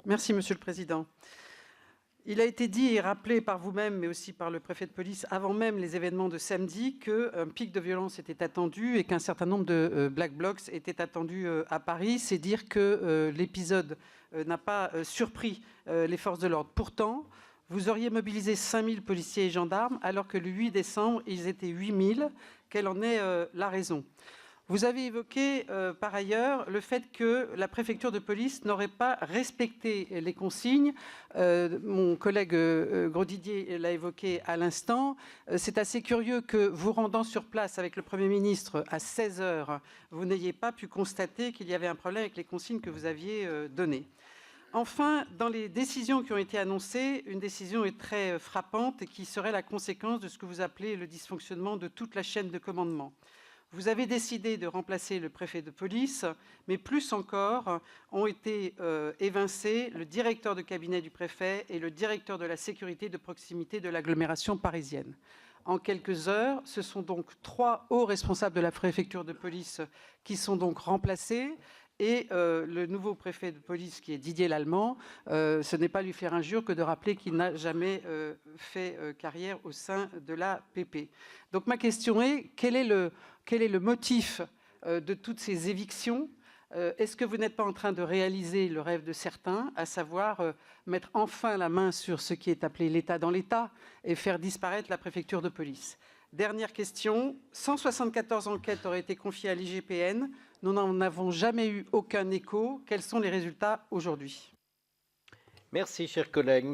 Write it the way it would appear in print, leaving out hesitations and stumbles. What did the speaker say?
Merci, Monsieur le Président. Il a été dit et rappelé par vous-même, mais aussi par le préfet de police, avant même les événements de samedi, qu'un pic de violence était attendu et qu'un certain nombre de Black Blocs étaient attendus à Paris. C'est dire que l'épisode n'a pas surpris les forces de l'ordre. Pourtant, vous auriez mobilisé 5000 policiers et gendarmes, alors que le 8 décembre, ils étaient 8000. Quelle en est la raison ? Vous avez évoqué par ailleurs le fait que la préfecture de police n'aurait pas respecté les consignes. Mon collègue Grosdidier l'a évoqué à l'instant. C'est assez curieux que vous rendant sur place avec le Premier ministre à 16 h, vous n'ayez pas pu constater qu'il y avait un problème avec les consignes que vous aviez données. Enfin, dans les décisions qui ont été annoncées, une décision est très frappante et qui serait la conséquence de ce que vous appelez le dysfonctionnement de toute la chaîne de commandement. Vous avez décidé de remplacer le préfet de police, mais plus encore, ont été évincés le directeur de cabinet du préfet et le directeur de la sécurité de proximité de l'agglomération parisienne. En quelques heures, ce sont donc 3 hauts responsables de la préfecture de police qui sont donc remplacés. Et le nouveau préfet de police, qui est Didier Lallement, ce n'est pas lui faire injure que de rappeler qu'il n'a jamais fait carrière au sein de la PP. Donc ma question est, quel est le motif de toutes ces évictions ? Est-ce que vous n'êtes pas en train de réaliser le rêve de certains, à savoir mettre enfin la main sur ce qui est appelé l'État dans l'État et faire disparaître la préfecture de police ? Dernière question, 174 enquêtes auraient été confiées à l'IGPN. Nous n'en avons jamais eu aucun écho. Quels sont les résultats aujourd'hui ? Merci, chers collègues.